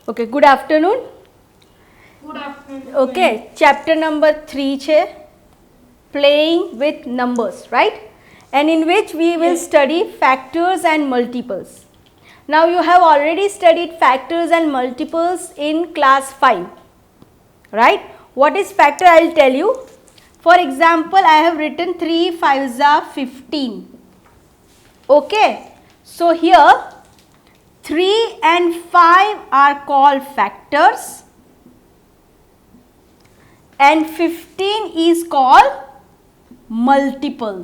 Okay, good afternoon. Good afternoon. Okay, chapter number 3 છે playing with numbers, right? And in which we will study factors and multiples. Now you have already studied factors and multiples in class 5, right? What is factor? I will tell you. For example, I have written 3 5s are 15. Okay, so here 3 and 5 are called factors and 15 is called multiple.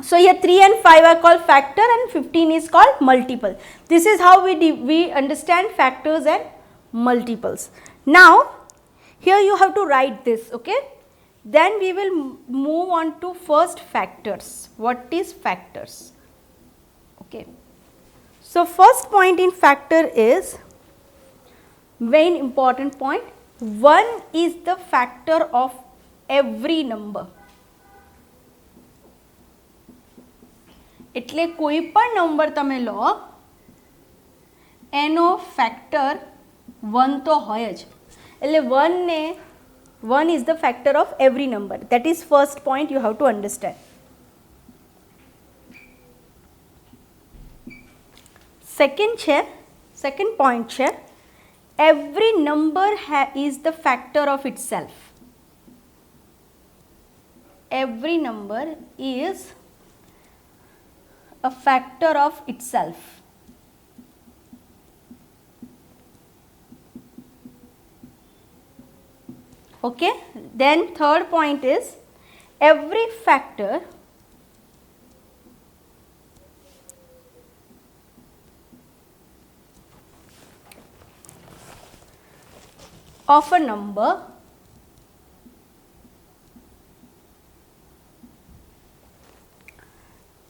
So here 3 and 5 are called factor and 15 is called multiple. This is how we understand factors and multiples. Now here you have to write this, okay? Then we will move on to first factors. What is factors? Okay. So first point in factor is very important point. 1 is the factor of every number. એટલે કોઈ પણ number તમે લો એનો factor 1 તો હોય જ. એટલે 1 is the factor of every number. That is first point you have to understand. Second point છે every number is the factor of itself. Every number is a factor of itself. Okay, then third point is every factor of a number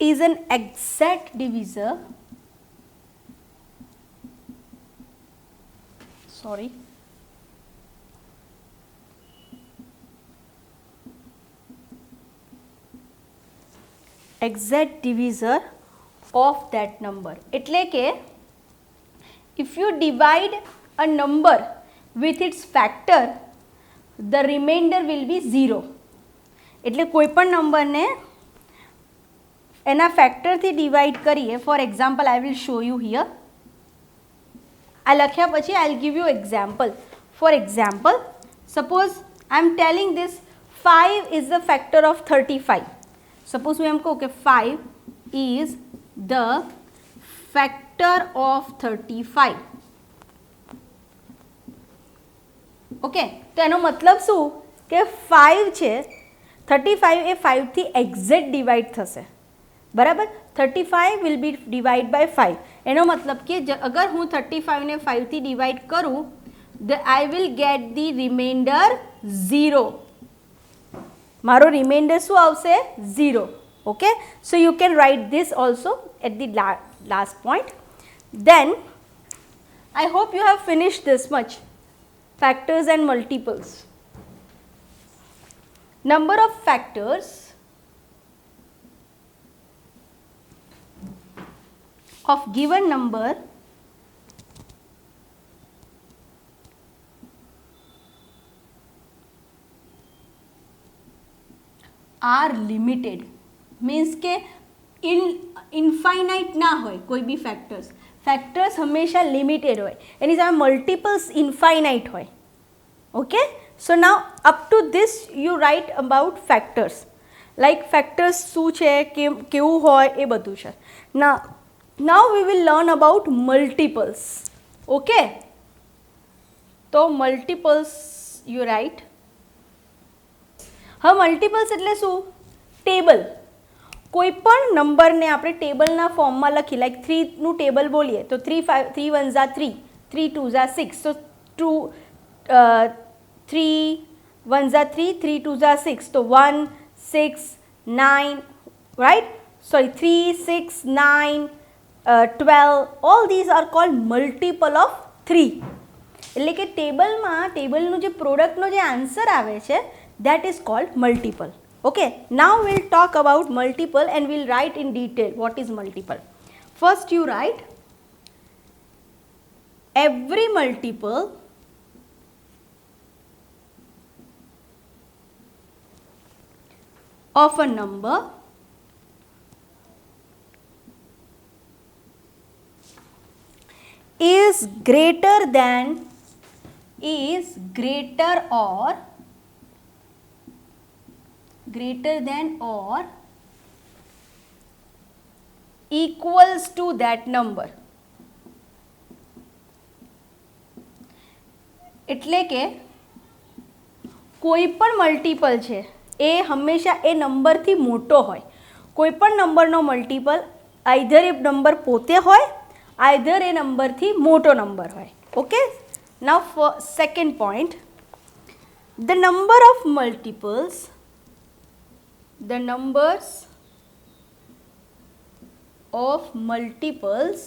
is an exact divisor exact divisor of that number. એટલે કે if you divide a number with its factor, the remainder will be 0. એટલે કોઈ પણ નંબરને એના ફેક્ટરથી divide કરીએ. For example I will show you hear. આ લખ્યા પછી I will give you example. For example suppose I M telling this 5 is the factor of 35. Suppose હું એમ કહું કે 5 is the factor of 35. Okay, તો એનો મતલબ શું કે 5 છે 35 એ 5 થી એક્ઝેક્ટ ડિવાઈડ થશે. બરાબર, 35 will be divided by 5. એનો મતલબ કે અગર હું 35 ને 5 થી ડિવાઈડ કરું I will get the remainder 0. મારો રિમાઇન્ડર શું આવશે 0. Okay, so you can write this also at the last point. Then I hope you have finished this much. Factors and multiples. Number of factors of given number are limited. Means કે infinite ના હોય કોઈ બી factors હંમેશા limited હોય. એની સામે મલ્ટિપલ્સ infinite હોય. Okay, so now up to this you write about factors. Like factors શું છે, કેવું હોય એ બધું છે. Now we will learn about multiples. Okay, તો multiples you write. હવે મલ્ટિપલ્સ એટલે શું? ટેબલ. કોઈ પણ નંબરને આપણે ટેબલના ફોર્મમાં લખી, લાઈક 3નું ટેબલ બોલીએ તો 3 1s are 3, 3 2s are 6. So 3 1s are 3, 3 2s are 6. So 1 6 9, right? Sorry, 3 6 9 12, all these are called multiple of 3. એટલે કે ટેબલનું જે પ્રોડક્ટનો જે આન્સર આવે છે that is called multiple. Okay, now we'll talk about multiple and we'll write in detail what is multiple. First you write every multiple of a number is greater or equals to that number. એટલે કે કોઈ પણ multiple છે એ હંમેશા એ નંબરથી મોટો હોય. કોઈ પણ નંબરનો મલ્ટિપલ આઈધર એ નંબર પોતે હોય, આઈધર એ નંબરથી મોટો નંબર હોય. Okay, now for second point, the numbers of multiples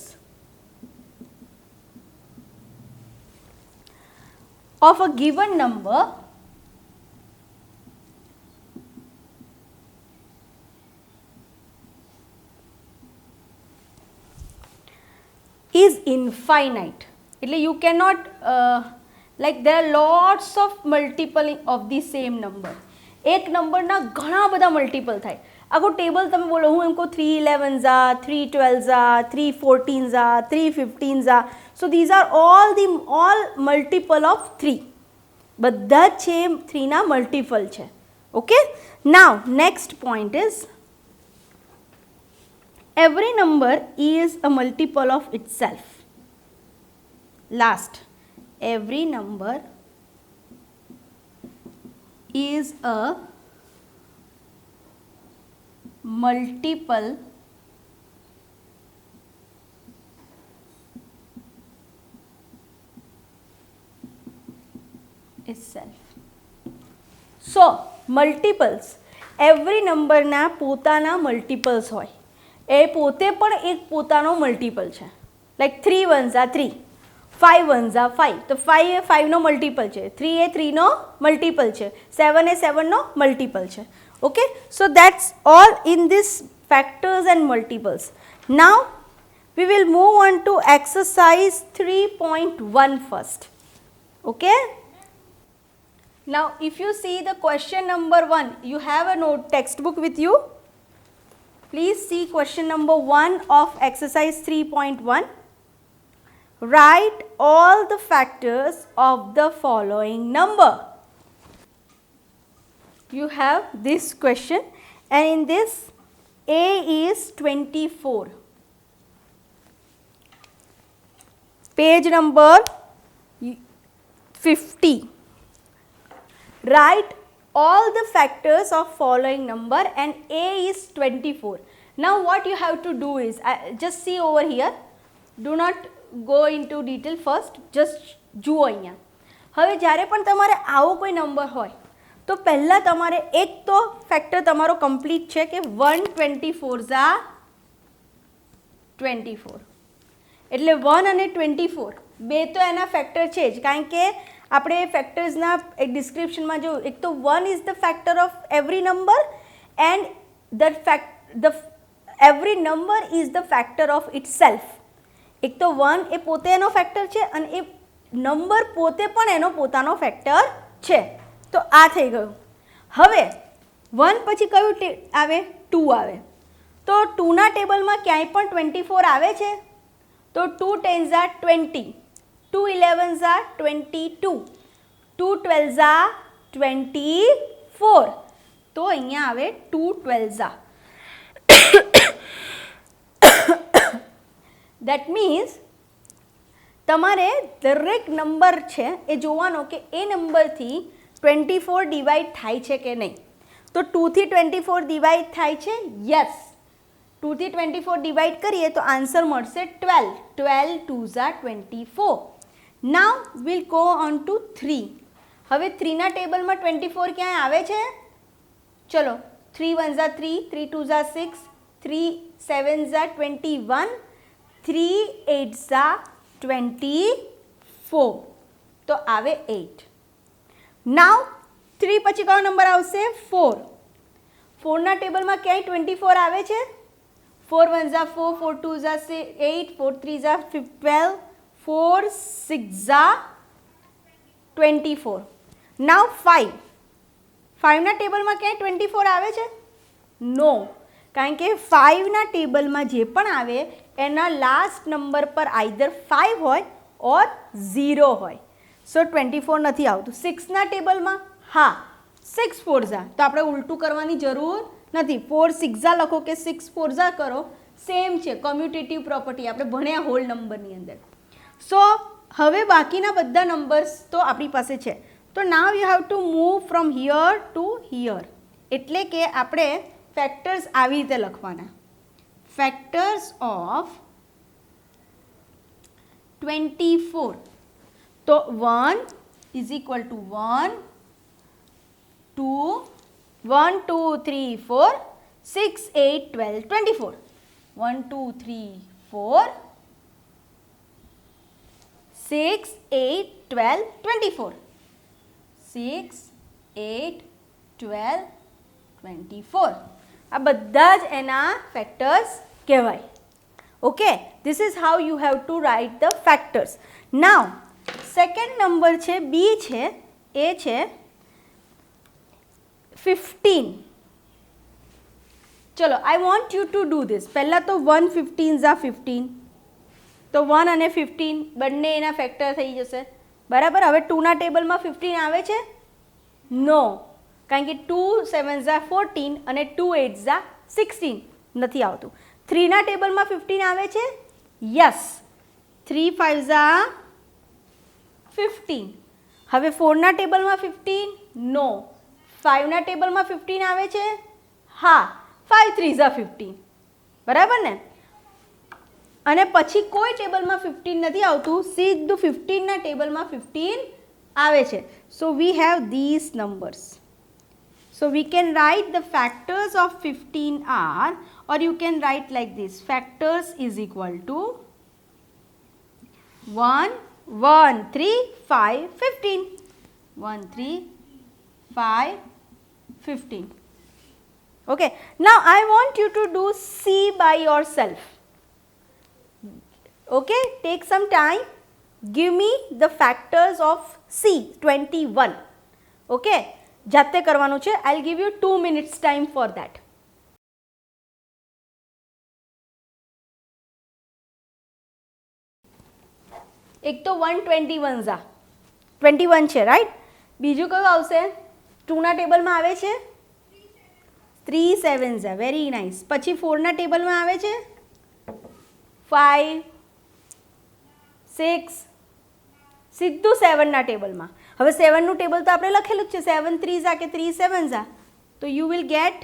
of a given number is infinite. એટલે you cannot like there are lots of multiple of the same number. એક નંબરના ઘણા બધા મલ્ટિપલ થાય. આખો ટેબલ તમે બોલો, હું એમ કહું 3 11s are, 3 12s are, 3 14s are, 3 15s are. So these are all multiple of 3. બધા જ છે 3 ના મલ્ટિપલ છે. Okay, now next point is every number is a multiple of itself. Last, every number is a multiple itself. So multiples, every number ના પોતાના multiples હોય. એ પોતે પણ એક પોતાનો મલ્ટિપલ છે. Like 3 1s are 3, 5 1s are 5. તો 5 એ 5નો મલ્ટિપલ છે, 3 એ 3નો મલ્ટિપલ છે, 7 એ 7નો મલ્ટિપલ છે. Okay, so that's all in this factors and multiples. Now we will move on to exercise 3.1 first. Okay, now if you see the question number 1, you have a note textbook with you. Please see question number 1 of exercise 3.1. Write all the factors of the following number. You have this question, and in this A is 24. Page number 50. Write all the factors of following number and A is 24. Now what you have to do is, just see over here, do not go into detail first, just જુઓ અહીંયા. હવે જ્યારે પણ તમારે આવો કોઈ number હોય તો પહેલાં તમારે એક તો ફેક્ટર તમારો કમ્પ્લીટ છે કે 124s are 24. એટલે 1 અને 24 બે તો એના ફેક્ટર છે જ, કારણ કે આપણે ફેક્ટર્સના એક ડિસ્ક્રિપ્શનમાં જોયું, એક તો 1 is the factor of every number and every number is the factor of itself. એક તો 1 એ પોતે એનો ફેક્ટર છે અને એ નંબર પોતે પણ એનો પોતાનો ફેક્ટર છે. તો આ થઈ ગયું. હવે 1 પછી કયું આવે? 2 આવે. તો 2ના ટેબલમાં ક્યાંય પણ 24 આવે છે? તો 2 10s are 20, 2 11s are 22, 2 12s are 24. તો અહીંયા આવે 2 12s are. That means તમારે દરેક નંબર છે એ જોવાનો કે એ નંબરથી 24 ડિવાઈડ થાય છે કે નહીં. તો 2 થી 24 ડિવાઈડ થાય છે? યસ. 2 થી 24 ડિવાઈડ કરીએ તો આન્સર મળશે 12. 12 2s are 24. Now will go on two 3. હવે 3ના ટેબલમાં 24 ક્યાંય આવે છે? ચલો, 3 1s are 3, 3 2s are 6, 3 7s are 21, 3 8s are 24. તો આવે 8. નાઉ 3 પછી કયો નંબર આવશે? 4. 4ના ટેબલમાં ક્યાંય 24 આવે છે? 4 1s are 4, 4 2s are 8, 4 3s are 12, 4 6 24. નાવ 5ના ટેબલમાં ક્યાંય 24 આવે છે? નો, કારણ કે 5ના ટેબલમાં જે પણ આવે એના લાસ્ટ નંબર પર આઈધર 5 હોય ઓર 0 હોય. સો 24 નથી આવતું. 6ના ટેબલમાં હા 6 4 તો આપણે ઉલટું કરવાની જરૂર નથી. 4 6 લખો કે 6 4 કરો, સેમ છે. કોમ્યુટેટિવ પ્રોપર્ટી આપણે ભણ્યા હોલ નંબરની અંદર. સો હવે બાકીના બધા નંબર્સ તો આપણી પાસે છે. તો now you have to move from here two here. એટલે કે આપણે ફેક્ટર્સ આવી રીતે લખવાના. Factors of 24. તો 1 ઇઝ ઇક્વલ ટુ 1 2 1 2 3 4 6 8 12 24. 1 2 3 4 6 8 12 24. 6 8 12 24. આ બધા જ એના ફેક્ટર્સ કહેવાય. Okay, this is how you have to write the factors. Now second number છે, બી છે, એ છે 15. ચલો, I want you to do this. પહેલાં તો 1 15 15. તો 1 અને 15 બંને એના ફેક્ટર થઈ જશે. બરાબર. હવે 2ના ટેબલમાં 15 આવે છે? નો, કારણ કે 2 7 14 અને 2 8 16 નથી આવતું. 3ના ટેબલમાં 15 આવે છે? યસ. 3 5 15. હવે 4ના ટેબલમાં 15? નો. 5ના ટેબલમાં 15 આવે છે? હા. 5 3 15. બરાબર ને? અને પછી કોઈ ટેબલમાં 15 નથી આવતું, સીધું 15ના ટેબલમાં 15 આવે છે. So we have this numbers. So we can write the factors of 15 are, or you can write like this: factors is equal to 1 1 3 5 15. 1 3 5 15. Okay, now I want you to do C by yourself. Okay, take some time, give me the factors of C 21. Okay, જાતે કરવાનું છે. I'll give you 2 minutes time for that. એક તો 121 છે, right? બીજું કયું આવશે? 2ના ટેબલમાં આવે છે? 3 7 વેરી નાઇસ. પછી 4ના ટેબલમાં આવે છે? 5 6. સીધું 7ના ટેબલમાં. હવે 7નું ટેબલ તો આપણે લખેલું જ છે. 7 3 કે 3 7. તો you will get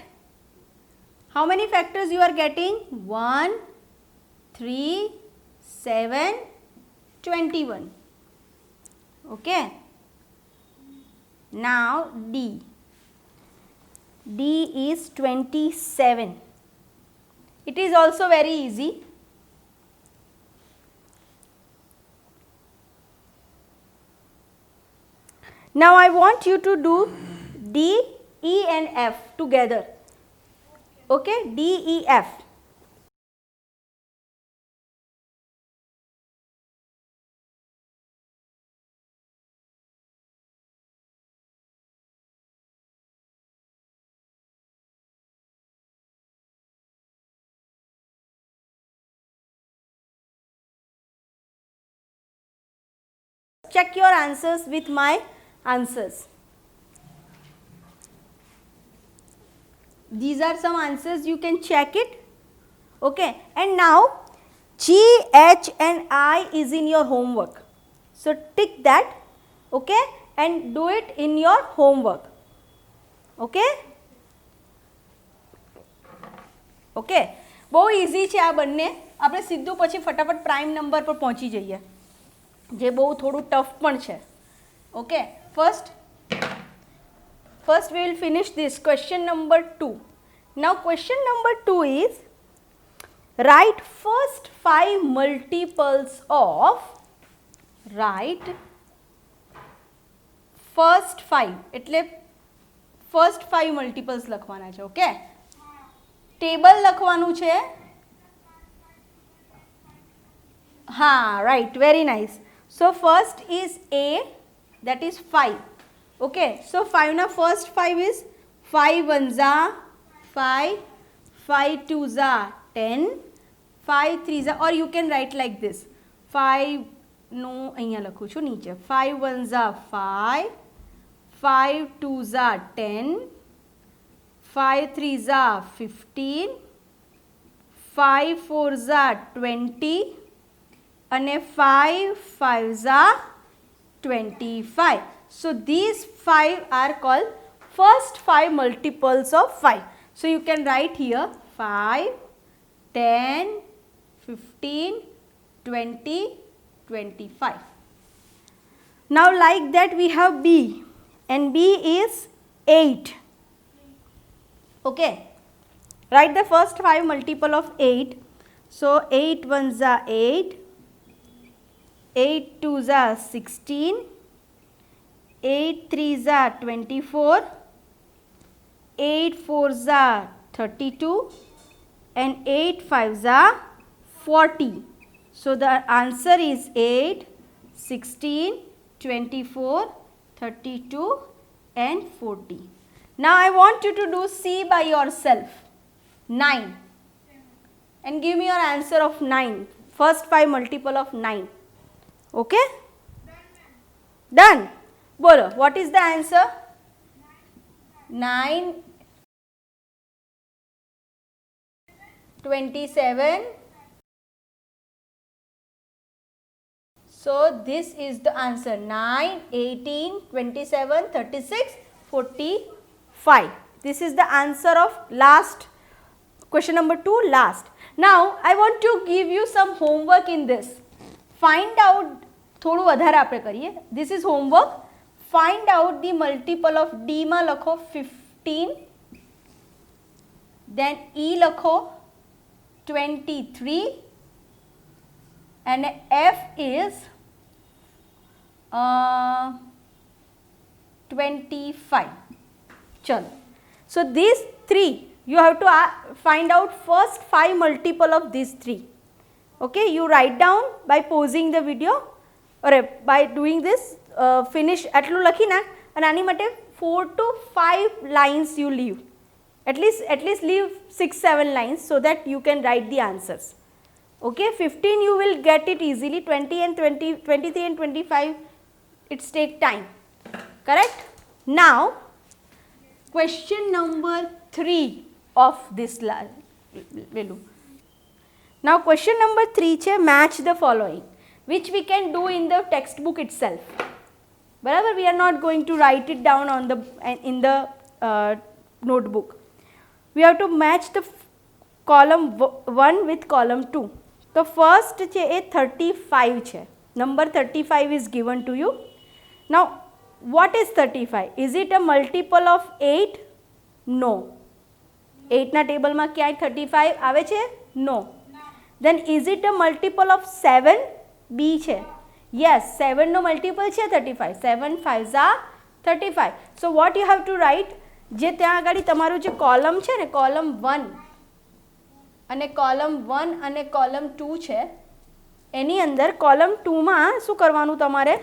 how many factors you are getting? 1 3 7 21. Okay, now D is 27. It is also very easy. Now I want you to do D, E and F together. Okay, D, E, F. Check your answers with my answers. These are some answers, you can check it. Okay, and now G, H and I is in your homework. So tick that, okay, and do it in your homework. Okay? Okay, બહુ easy છે આ બંને. આપણે સીધું પછી ફટાફટ prime number પર પહોંચી જઈએ, જે બહુ થોડું ટફ પણ છે. Okay, first we will finish this question number 2. Now question number 2 is write first 5 multiples of, write first 5 એટલે first 5 multiples લખવાના છે. ઓકે, ટેબલ લખવાનું છે. हाँ, right, very nice. So first is A, that is 5. Okay, so 5 na first 5 is 5 1 za 5, 5 2 za 10, 5 3 za, or you can write like this. 5 નો અહીંયા લખું છું નીચે. 5 1 za 5, 5 2 za 10, 5 3 za 15, 5 4 za 20 અને 5 5 za 25. So these 5 are called first 5 multiples of 5. So you can write here 5, 10, 15, 20, 25. Now like that we have B, and B is 8. Okay, write the first 5 multiple of 8. So 8 1 za 8, 8 2 za 16, 8 3 za 24, 8 4 za 32, and 8 5 za 40. So the answer is 8, 16, 24, 32 and 40. Now I want you to do C by yourself. 9. And give me your answer of 9. First 5 multiple of 9. Okay? Done. Bolo, what is the answer? 9, 27. So this is the answer. 9, 18, 27, 36, 45. This is the answer of last question number 2, last. Now I want to give you some homework in this. Find out, થોડું વધારે આપણે કરીએ. This is homework. Find out the multiple of D માં લખો 15, then E લખો 23, and F is 25. Chalo. So these 3 you have to find out first 5 multiple of these 3. Okay, you write down by pausing the video or by doing this. Finish આટલું લખી નાખ અને આની માટે 4 to 5 lines you leave. At least leave 6-7 lines so that you can write the answers. Okay, 15 you will get it easily. 20 and 23 and 25 it's take time. Correct? Now question number 3 of this Velu. Now question number 3 છે match the following, which we can do in the textbook itself. Barabar, we are not going to write it down on the in the notebook. We have to match the column 1 with column 2. So first છે એ 35 છે. Number 35 is given to you. Now what is 35? Is it a multiple of 8? No. 8 ના ટેબલમાં ક્યાંય 35 આવે છે? No. Then is it a multiple of 7? B છે. Yes, 7 નો multiple છે 35. 7 5 are 35. So what you have to write? જે ત્યાં આગળ તમારું જે કોલમ છે ને, કોલમ 1 અને કોલમ 1 અને કોલમ 2 છે, એની અંદર કોલમ 2 માં શું કરવાનું તમારે?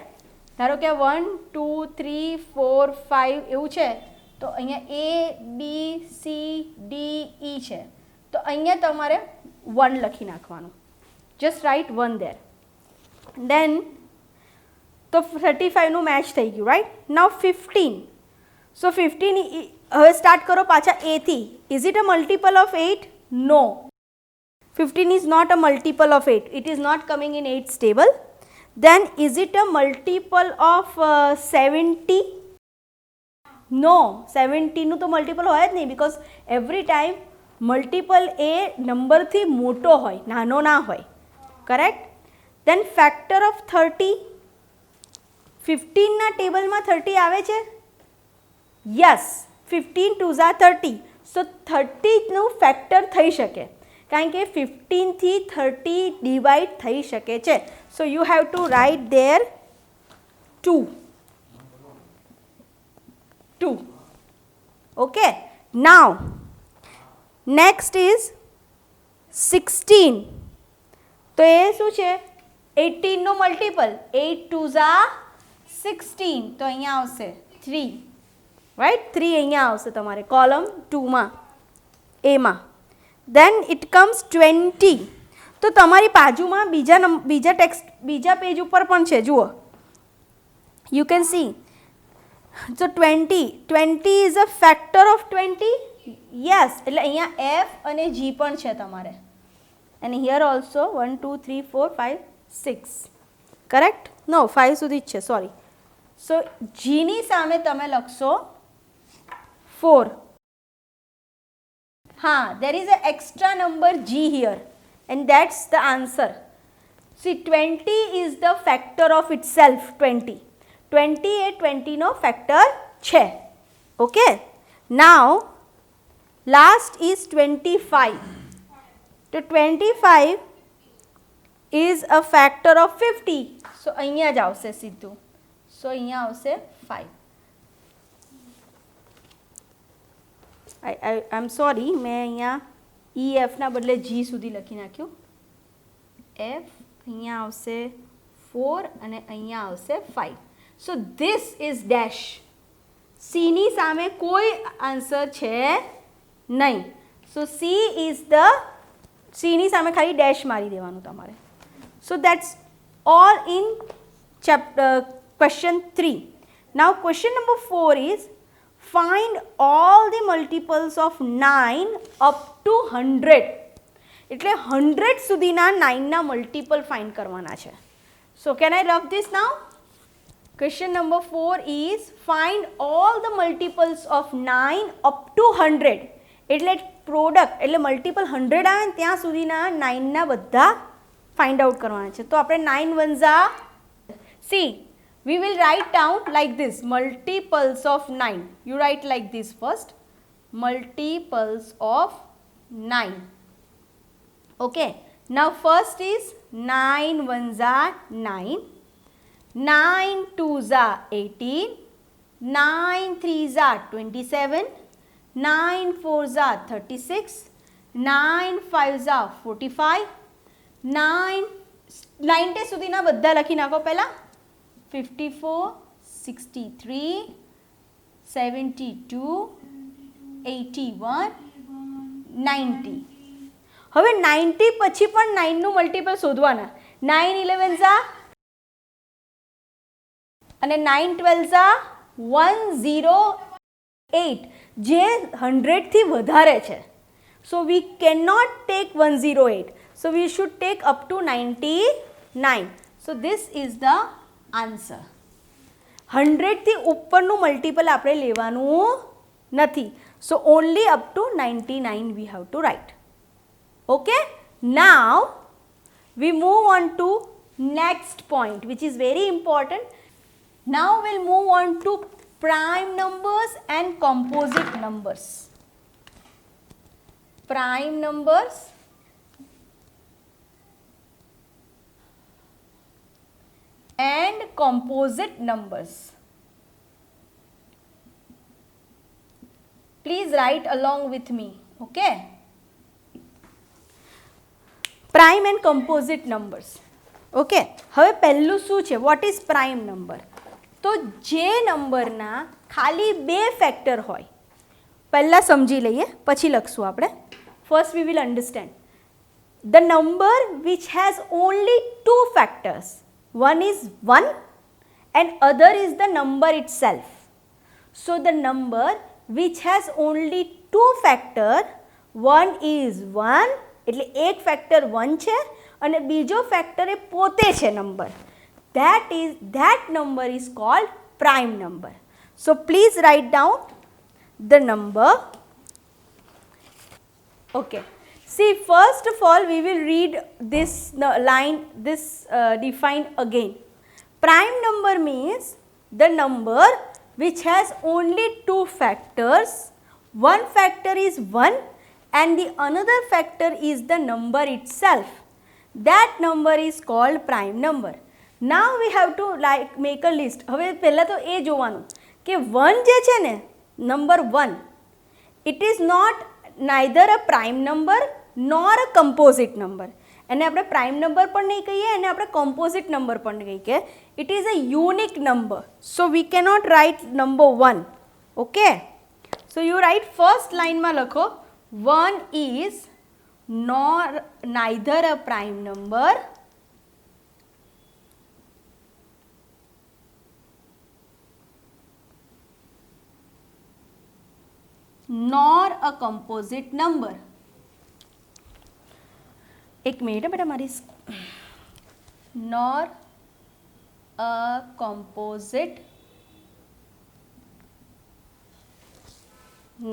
ધારો કે 1 2 3 4 5 એવું છે, તો અહીંયા A B C D E છે, તો અહીંયા તમારે 1 લખી નાખવાનું. Just write 1 there. Then તો 35 નું મેચ થઈ ગયું, right? Now 15. So 15 હવે સ્ટાર્ટ કરો પાછા A થી. Is it a multiple of 8? No. 15 is not a multiple of 8. It is not coming in 8's table. Then is it a multiple of 70? No. 70 નું તો multiple હોય જ નહીં, because every time multiple A નંબરથી મોટો હોય, નાનો ના હોય. Correct? Then factor of 30. 15 ના ટેબલમાં 30 આવે છે? Yes. 15 2s are 30. So 30 નું ફેક્ટર થઈ શકે, કારણ કે 15 થી 30 ડિવાઇડ થઈ શકે છે. So you have to write there 2. Okay. Now next is 16. તો એ શું છે? 18 નો મલ્ટિપલ 8 2 ઝા 16 તો અહીંયા આવશે 3 રાઈટ 3 અહીંયા આવશે તમારે કોલમ 2 માં એમાં. દેન ઇટ કમ્સ 20 તો તમારી બાજુમાં બીજા પેજ ઉપર પણ છે જુઓ you can see. So 20 is a factor of 20. Yes, એટલે અહીંયા F અને G પણ છે તમારે. And here also 1 2 3 4 5 6. Correct? No, 5 સુધી જ છે, sorry. So G ની સામે તમે લખશો 4. હા, there is an extra number G here and that's the answer. See, 20 is the factor of itself, 20. 20 એ 20 નો ફેક્ટર છે. Okay, now last is 25. તો 25 is a factor of 50. So અહીંયા જ આવશે સીધું. સો અહીંયા આવશે 5. આઈ એમ સોરી, મેં અહીંયા ઈ એફના બદલે જી સુધી લખી નાખ્યું. એફ અહીંયા આવશે 4 અને અહીંયા આવશે 5. So this is dash. C ની સામે કોઈ આન્સર છે નહીં. So C is the C ની સામે ખાલી ડેશ મારી દેવાનું તમારે. So that's all in chapter question 3. Now question number 4 is find all the multiples of 9 up to 100. એટલે 100 સુધીના 9ના મલ્ટિપલ ફાઇન્ડ કરવાના છે. So can I rub this now? Question number 4 is find all the multiples of 9 up to 100. એટલે product એટલે multiple 100 આવે ને ત્યાં સુધીના 9ના બધા ફાઇન્ડ આઉટ કરવાના છે. તો આપણે 9 1 Jha see we will write down like this multiples of 9. You write like this first multiples of 9. Okay, now first is 9 1 Jha 9. 9 2 Jha 18, 9 3 Jha 27, 9 4 Jha 36, 9 5 Jha 45, 90 સુધીના બધા લખી નાખો પહેલાં 54, 63, 72, 81, 90. હવે 90 પછી પણ 9નું મલ્ટિપલ શોધવાના. 9 11 ઝા અને 9 12 ઝા 108 જે 100થી વધારે છે. So we can not take 108. So we should take up to 99. So this is the answer. 100થી ઉપરનું મલ્ટિપલ આપણે લેવાનું નથી. So only up to 99 we have to write. Okay, now we move on to next point which is very important. Now we'll move on to prime numbers and composite numbers. Prime numbers and composite numbers. Please write along with me, okay? Prime and composite numbers. Okay, હવે પહેલું શું છે? What is prime number? તો જે નંબરના ખાલી બે factor હોય પહેલાં સમજી લઈએ પછી લખશું આપણે. First we will understand the number which has only two factors. One is 1 and other is the number itself. So the number which has only two factor, one is 1 એટલે એક factor 1 છે અને બીજો factor એ પોતે છે number. that number is called prime number. So please write down the number. Okay, see, first of all we will read this line, this defined again. Prime number means the number which has only two factors. One factor is 1 and the another factor is the number itself. That number is called prime number. Now we have to make a list. હવે પહેલાં તો એ જોવાનું કે 1 જે છે ને number 1 it is not neither a prime number nor a composite number. એને આપણે પ્રાઇમ નંબર પણ નહીં કહીએ અને આપણે કોમ્પોઝિટ નંબર પણ નહીં કહીએ. It is a unique number. So we cannot write number 1. Okay, so you write first લાઇનમાં લખો 1 is neither a prime number nor a composite number. एक मिनट बेटा मारी nor a composite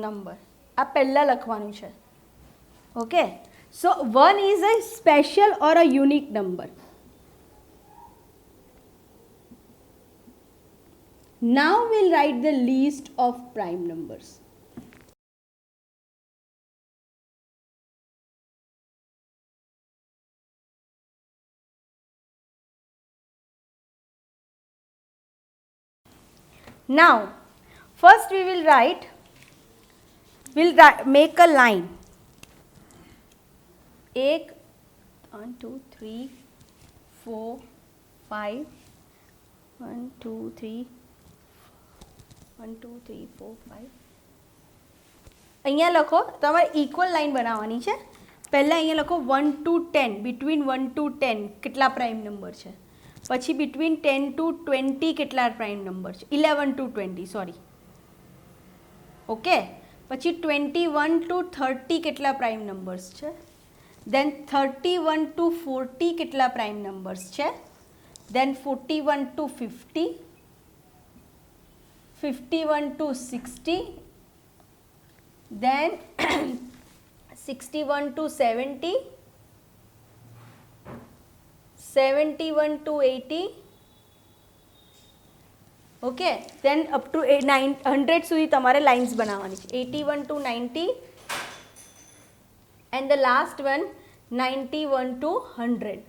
number. આ પહેલા લખવાનું છે. Okay, so 1 is a special or a unique number. Now we'll write the list of prime numbers. Now, first we will make a line. 1 2 3 4 5 1 2 3 1 2 3 4 5. અહીંયા લખો, તમારે ઇક્વલ લાઇન બનાવવાની છે. પહેલાં અહીંયા લખો 1 to 10, બિટવીન 1 to 10 કેટલા પ્રાઇમ નંબર છે. પછી બિટવીન 10 to 20 કેટલા પ્રાઇમ નંબર છે. 11 to 20 સોરી. ઓકે, પછી 21 to 30 કેટલા પ્રાઇમ નંબર્સ છે. દેન 31 to 40 કેટલા પ્રાઇમ નંબર્સ છે. દેન 41 to 50, 51 to 60, then 61 to 70, 71 to 80, okay, then up to 100 સુધી તમારે લાઇન્સ બનાવવાની છે. 81 to 90 and the last one 91 to 100.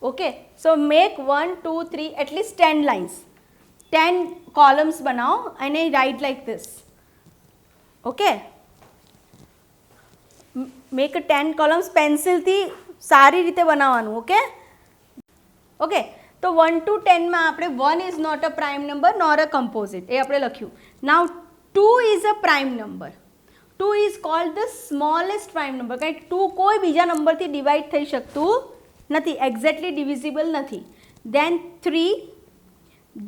Okay, so make 1 2 3 at least 10 lines, 10 columns બનાવો and I write like this. Okay, make a 10 columns pencil થી સારી રીતે બનાવવાનું. Okay okay, તો 1 to 10 માં આપણે 1 is not a prime number nor a composite, એ આપણે લખ્યું. Now 2 is a prime number. 2 is called the smallest prime number, કારણ કે 2 કોઈ બીજા નંબરથી ડિવાઇડ થઈ શકતું નથી, એક્ઝેક્ટલી ડિવિઝિબલ નથી. Then 3,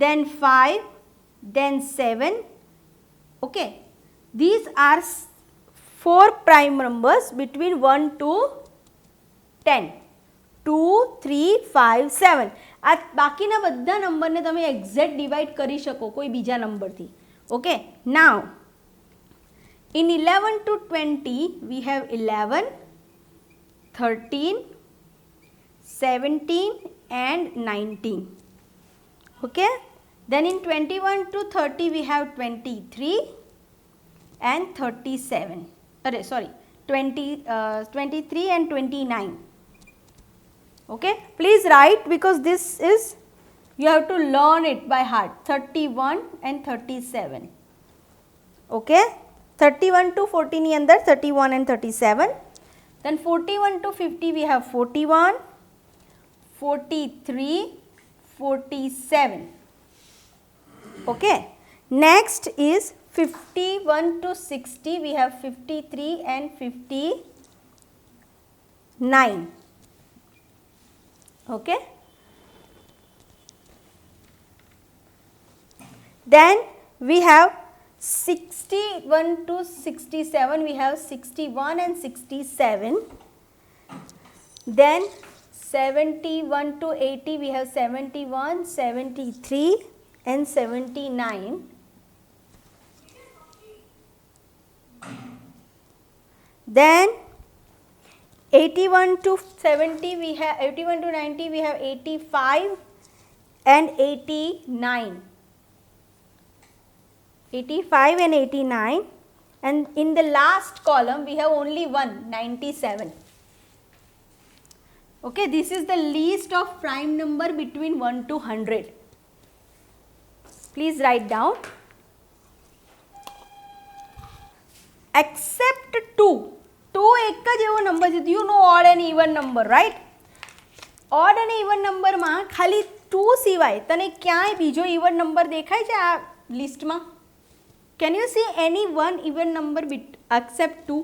then 5, then 7. Okay, these are 4 prime numbers between 1 to 10. 2 3 5 7. આ બાકીના બધા નંબરને તમે એક્ઝેક્ટ ડિવાઇડ કરી શકો કોઈ બીજા નંબરથી. Okay, now in 11 to 20 we have 11, 13, 17 and 19. Okay, then in 21 to 30 we have 23 and 37. Sorry, 23 and 29. Okay, please write because this is, you have to learn it by heart. 31 and 37. Okay, 31 to 40 ની અંદર 31 and 37. Then 41 to 50 we have 41, 43, 47. Okay, next is 51 to 60 we have 53 and 59. Okay, then we have 61 to 67 we have 61 and 67. Then 71 to 80 we have 71, 73 and 79. Then 81 to 70 we have 81 to 90 we have 85 and 89. 85 and 89, and in the last column we have only one, 97. Okay, this is the least of prime number between 1 to 100. Please write down. Except 2. 2 two એક જ એવો number છે, you know odd and even number, right? Odd અને even નંબરમાં ખાલી two સિવાય તને ક્યાંય બીજો ઇવન નંબર દેખાય છે આ લિસ્ટમાં? Can you see any one even number except two?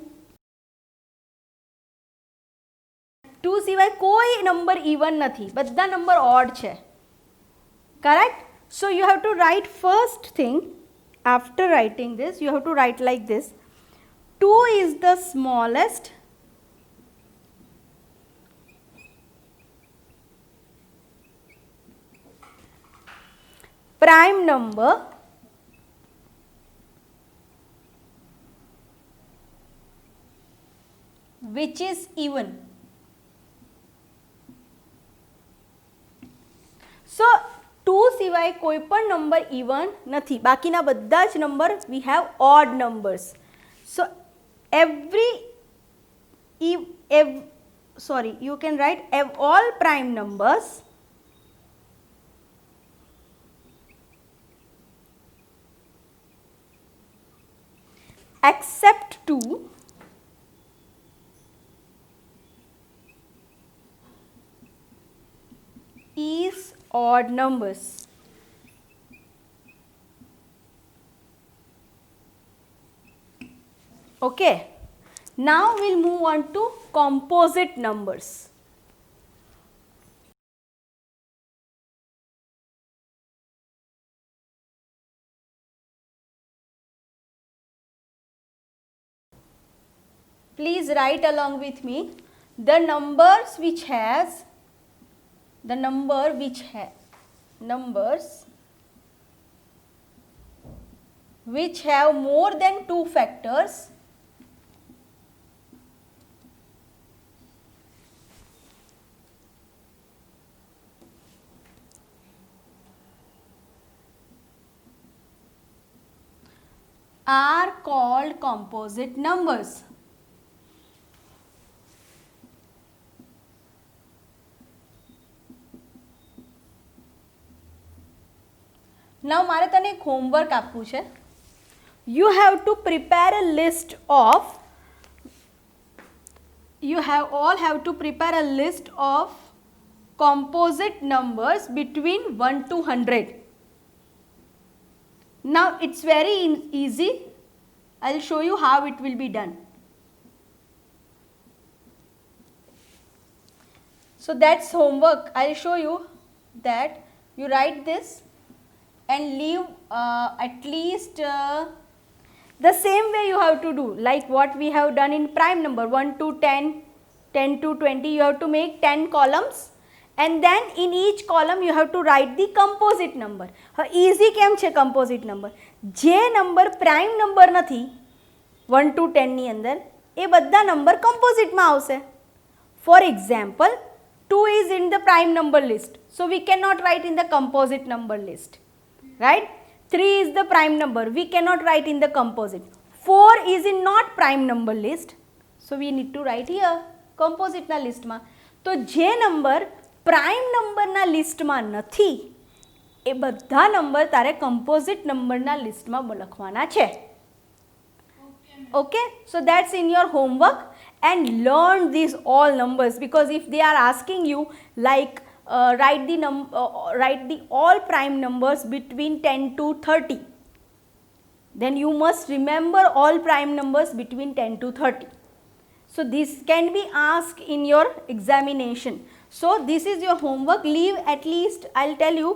Two સિવાય કોઈ નંબર ઇવન નથી, બધા નંબર ઓડ છે, correct? So you have to write first thing, after writing this you have to write like this: 2 is the smallest prime number which is even. So 2 સિવાય કોઈ પણ number even નથી, બાકીના બધા જ number we have odd numbers. So you can write all prime numbers except 2 is odd numbers. Okay, now we'll move on to composite numbers. Please write along with me the numbers which have more than 2 factors are called composite numbers. Now મારે તને એક homework આપવું છે. You have to prepare a list of composite numbers between 1 to 100. Now it's very easy. I'll show you how it will be done. So that's homework. I'll show you that you write this and leave at least the same way you have to do like what we have done in prime number 1 to 10, 10 to 20. You have to make 10 columns and then in each column you have to write the composite number. Easy કેમ છે composite number? જે number prime number નથી 1 to 10 ની અંદર એ બધા number compositeમાં આવશે. For example, 2 is in the prime number list, so we cannot write in the composite number list, right? 3 is the prime number, we cannot write in the composite. 4 is in not prime number list, so we need to write here composite na list માં. તો જે number prime નંબરના લિસ્ટમાં નથી એ બધા number તારે composite નંબરના લિસ્ટમાં લખવાના છે. Okay, so that's in your homework and learn these all numbers, because if they are asking you like write the all prime numbers between 10 to 30, then you must remember all prime numbers between 10 to 30. So this can be asked in your examination. So this is your homework. Leave at least, I'll tell you,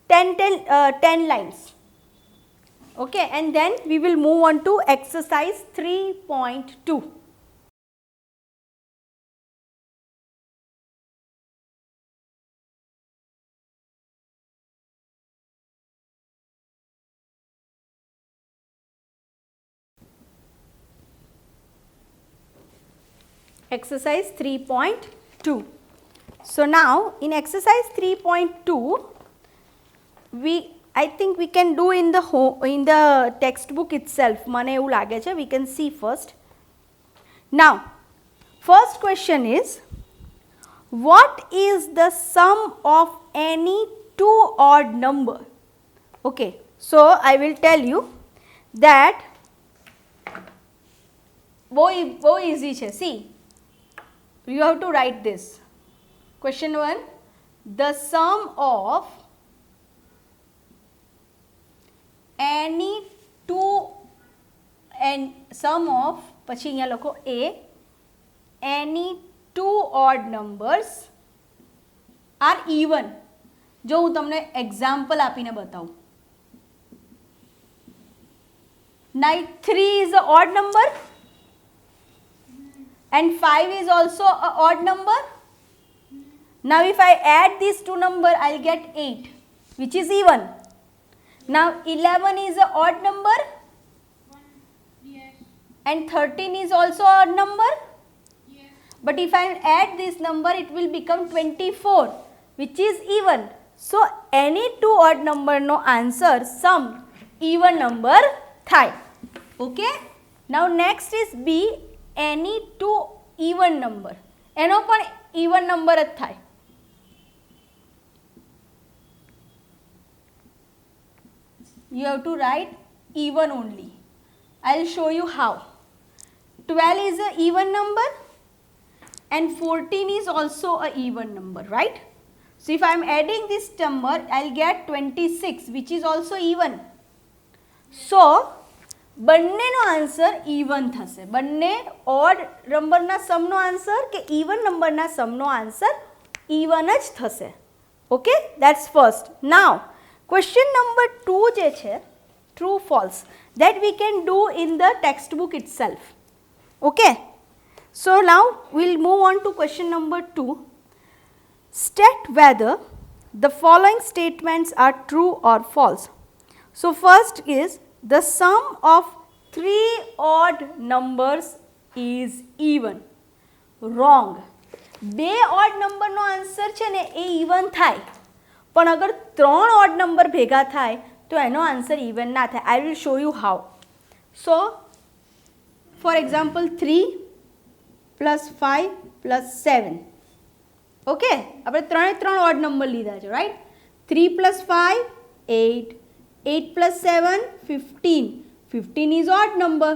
10 lines. Okay, and then we will move on to exercise 3.2. Exercise 3.2. So now in exercise 3.2 I think we can do in the textbook itself. મને એવું લાગે છે. We can see first. Now first question is, what is the sum of any two odd number? Okay, so I will tell you that બહુ easy છે. See, you have to write this. Question 1, the sum of any two and sum of, પછી અહીંયા લખો એ, any two odd numbers are even. જો હું તમને example આપીને બતાવું. Now 3 is an odd number and 5 is also an odd number. Now if I add these two numbers, I'll get 8, which is even. Now 11 is an odd number Yes. and 13 is also an odd number. Yes. But if I add this number, it will become 24, which is even. So any two odd number no answer sum even number થાય. Okay. Now next is B, any two even number. એનો પણ even number જ થાય. You have to write even only. I'll show you how. 12 is a even number and 14 is also a even number, right? So if I am adding this number, I'll get 26, which is also even. So બંનેનો answer even થશે. બંને odd નંબરના સમનો answer કે even નંબરના સમનો answer even જ થશે. Okay, that's first. Now question number 2 જે છે, true false, that we can do in the text book itself. Okay, so now we'll move on to question number 2. State whether the following statements are true or false. So first is the sum of 3 odd numbers is even. Wrong. બે odd number નો answer છે ને એ even થાય, પણ અગર 3 odd number ભેગા થાય તો એનો આન્સર even ના થાય. I will show you how. So for example 3 plus 5 plus 7. Okay, આપણે ત્રણ ઓડ નંબર લીધા છે, right? 3 plus 5 8, 8 plus 7 15, 15 is odd number.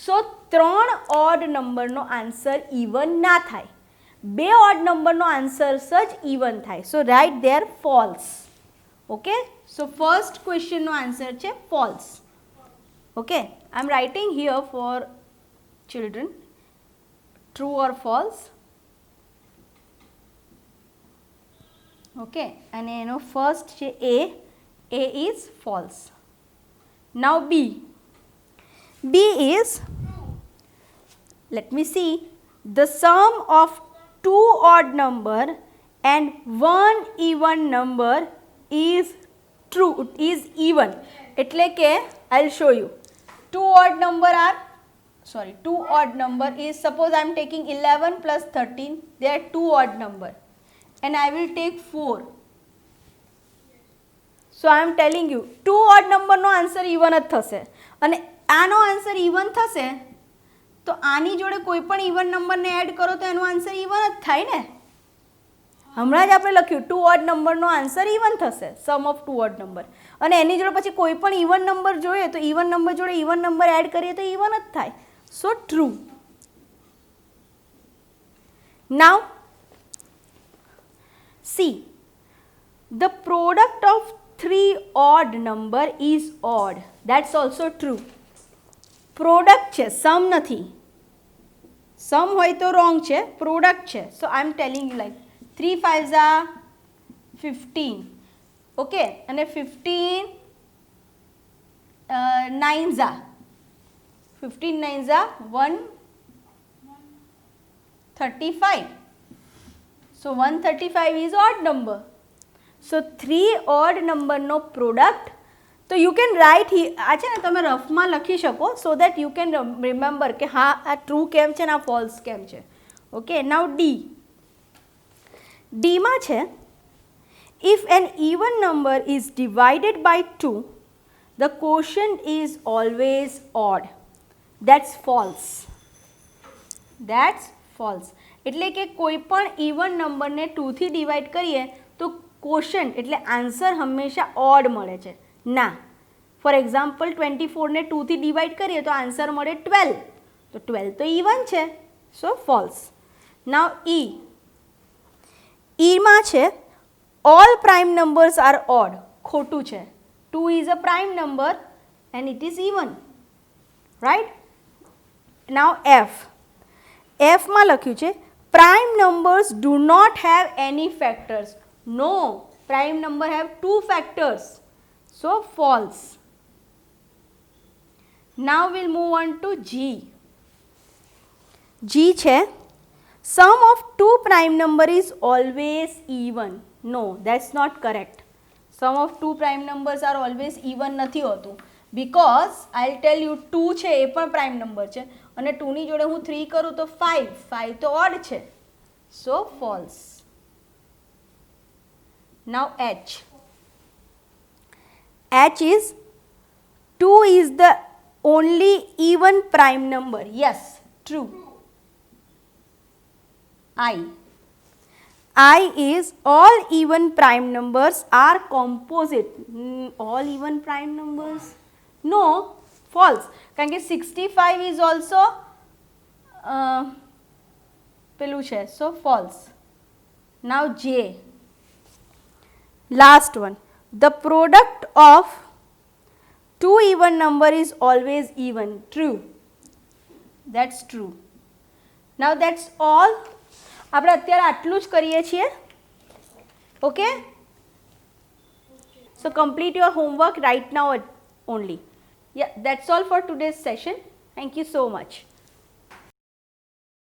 So 3 odd નંબરનો આન્સર ઇવન ના થાય, 2 odd નંબરનો આન્સર જ ઇવન થાય. So right there false. Okay, so first ક્વેશ્ચનનો આન્સર છે false. Okay, I am writing here for children. True or false? Okay, and એનો first છે A is false. Now B. B is, let me see, the sum of 2 odd number and 1 even number is true, is even. એટલે કે I'll show you. 2 odd number is, suppose I am taking 11 plus 13, they are 2 odd number and I will take 4. So I am telling you 2 odd number નો answer even જ થશે અને આનો answer even થશે તો આની જોડે કોઈ પણ even number ને એડ કરો તો એનો આન્સર even જ થાય ને. હમણાં જ આપણે લખ્યું 2 odd number નો આન્સર even થશે, sum of 2 odd number, અને એની જોડે પછી કોઈ પણ even number જોઈએ તો even number જોડે even number એડ કરીએ તો even જ થાય. So true. Now see, the product of 3 odd number is odd. That's also true. Product છે, sum નથી. Sum હોય તો wrong છે, product છે. So I am telling you like 3 5s are 15. Okay, and 15 9s are 15 9s are 135. So 135 is odd number. So 3 odd number no product. So you can write here. આ છે ને તમે રફમાં લખી શકો so that you can remember કે હા આ true કેમ છે ને આ false કેમ છે. Okay, now D. D માં છે, if an even number is divided by 2, the quotient is always odd. That's false. That's false. એટલે કે કોઈ પણ even number ને 2 થી ડિવાઇડ કરીએ તો quotient એટલે આન્સર હંમેશા ઓડ મળે છે. ના, ફોર એક્ઝામ્પલ 24ને 2થી ડિવાઈડ કરીએ તો આન્સર મળે 12, તો 12 તો ઇવન છે, સો ફોલ્સ. નાવ ઈમાં છે all prime numbers are odd, ખોટું છે. 2 is a prime number and it is even, right. Now એફમાં લખ્યું છે prime numbers do not have any factors. No, prime number have 2 factors, so false. Now will move on to G છે sum of 2 prime number is always even. No, that's not correct. Sum of 2 prime numbers are always even નથી હોતું, because I tell you 2 છે એ પણ prime number છે અને 2ની જોડે હું 3 કરું તો 5 તો ઓડ છે, so false. Now H is 2 is the only even prime number. Yes, true. I is all even prime numbers are composite. All even prime numbers? No, false. કારણ કે 65 is also પેલું છે, so false. Now J, last one. The product of 2 even number is always even. True. That's true. Now that's all. આપણે અત્યારે આટલું જ કરીએ છીએ. Okay, so complete your homework right now only. Yeah, that's all for today's session. Thank you so much.